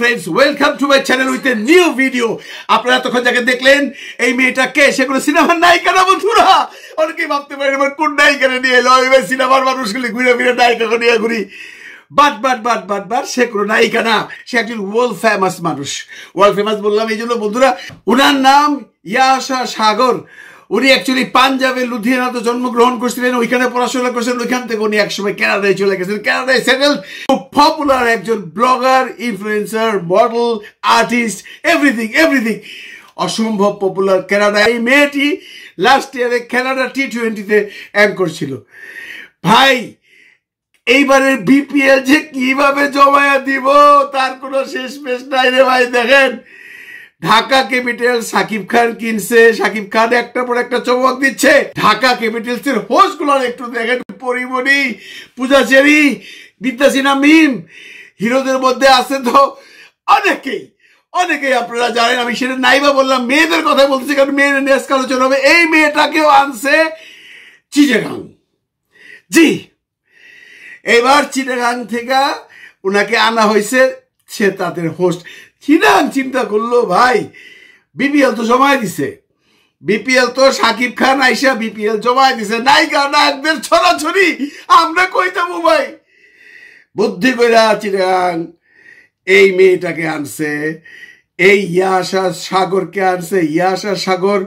friends, welcome to my channel with a new video. আপনারা তখন যাকে দেখলেন এই মেয়েটা কে, সেগুলো সিনেমার নায়িকা না বন্ধুরা? অনেকেই ভাবতে পারেন আমার কোন নায়িকারে নিয়ে এলো, আমি সিনেমার মানুষগুলি ঘুরে ফিরে নায়িকাকে নিয়ে ঘুরি। বাট সে কোনো নায়িকা না, সে একজন ওয়ার্ল্ড ফেমাস মানুষ। ওয়ার্ল্ড ফেমাস বললাম এই জন্য বন্ধুরা, উনার নাম ইয়াশা সাগর। উনি অ্যাকচুয়ালি পাঞ্জাবের লুধিয়ানাতে জন্মগ্রহণ করছিলেন, ওইখানে পড়াশোনা করছেন, ওইখান থেকে উনি একসময় কানাডায় চলে গেছেন, কানাডায় সেটেল। খুব পপুলার একজন blogger, influencer, model, artist, everything অসম্ভব পপুলার কানাডায়। এই মেয়েটি লাস্ট ইয়ারে কানাডা T20-তে অ্যাঙ্কর ছিল। ভাই এইবারের বিপিএল যে কিভাবে জমায়া দিব তার কোনো শেষ পেশ নাই রে ভাই। দেখেন ঢাকা ক্যাপিটাল সাকিব খান কিনছে, সাকিব খান একটা পর একটা চমক দিচ্ছে। ঢাকা ক্যাপিটালস এর হোস্ট গুলোর একটু দেখেন, পরিমণি, পূজাচেরি, বিদ্যাসিনা মিম, হিরোদের মধ্যে আছে তো অনেকেই আপনারা জানেন। আমি সেটা নাইবা বললাম, মেয়েদের কথা বলতেছি কারণ মেয়েদের নিয়ে আজকে আলোচনা হবে। এই মেয়েটাকেও আনছে চিটাগাং। জি, এবার চিটাগাং থেকে ওনাকে আনা হয়েছে, সে তাদের হোস্ট। চিটাগাং চিন্তা করলো ভাই বিপিএল তো জমায় দিছে, বিপিএল তো সাকিব খান আইসা বিপিএল জমায় দিছে, নায়িকা নায়কদের ছড়াছড়ি, আমরা কই যাবো ভাই? বুদ্ধি কইরা চিটাগাং এই মেয়েটাকে আনছে, এই ইয়াশা সাগরকে আনছে। ইয়াশা সাগর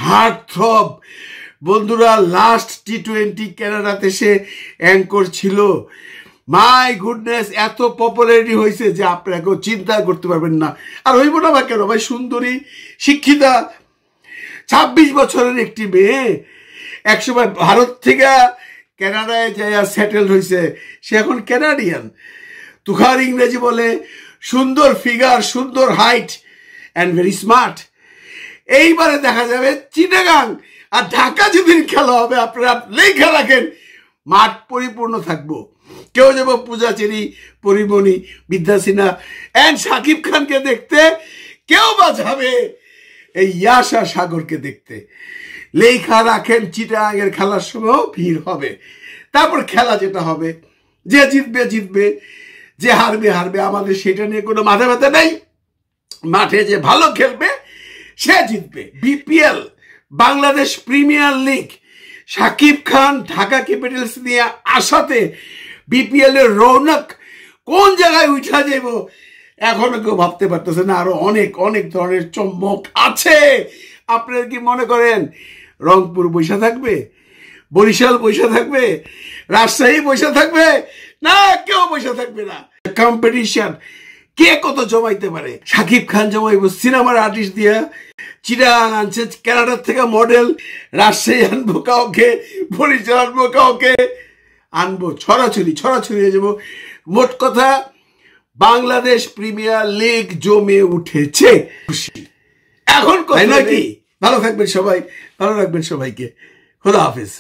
হার্ট থ্রব বন্ধুরা, লাস্ট T20 কানাডাতে সে অ্যাঙ্কর ছিল। মাই গুডনেস, এত পপুলারিটি হয়েছে যে আপনারা কেউ চিন্তা করতে পারবেন না। আর হইব না বা কেন ভাই? সুন্দরী, শিক্ষিতা, 26 বছরের একটি মেয়ে, একসময় ভারত থেকে কানাডায় যাইয়া সেটেলড হয়েছে, সে এখন কানাডিয়ান। তুখার ইংরেজি বলে, সুন্দর ফিগার, সুন্দর হাইট অ্যান্ড ভেরি স্মার্ট। এইবারে দেখা যাবে চিটাগাং আর ঢাকা যেদিন খেলা হবে, আপনারা লেখা রাখেন, মাঠ পরিপূর্ণ থাকবো। কেউ যাবো পূজাচেরি, পরিমণি, বিদ্যাসিনা অ্যান্ড সাকিব খানকে দেখতে, কেউ বা যাবে এই ইয়াশা সাগরকে দেখতে। লেখা রাখেন, চিটাগাংয়ের খেলার সময়ও ভিড় হবে। তারপর খেলা যেটা হবে, যে জিতবে, যে হারবে, আমাদের সেটা নিয়ে কোনো মাথা ব্যথা নেই। মাঠে যে ভালো খেলবে সে জিতবে। BPL, Bangladesh Premier League, Shakib Khan Dhaka Capitals নিয়ে আসাতে বিপিএল এর রৌনক কোন জায়গায় উঠা যাইব এখনো কেউ ভাবতে পারতেছে না। আরো অনেক ধরনের চমক আছে। আপনারা কি মনে করেন রংপুর বৈশা থাকবে, বরিশাল বৈশা থাকবে, রাজশাহী বৈশা থাকবে? না, কেউ বৈশা থাকবে না। কম্পিটিশন কে কত জমাইতে পারে। সাকিব খান জমাইব সিনেমার আর্টিস্ট দিয়া, চিটাগাং আনছে কানাডার থেকে মডেল, রাজশাহী আনবো কাউকে, বরিশাল আনবো কাউকে, আনবো ছড়াছড়ি হয়ে যাবো। মোট কথা বাংলাদেশ প্রিমিয়ার লিগ জমে উঠেছে। এখন কথা নাকি, ভালো থাকবেন সবাই, ভালো রাখবেন সবাইকে। খোদা হাফেজ।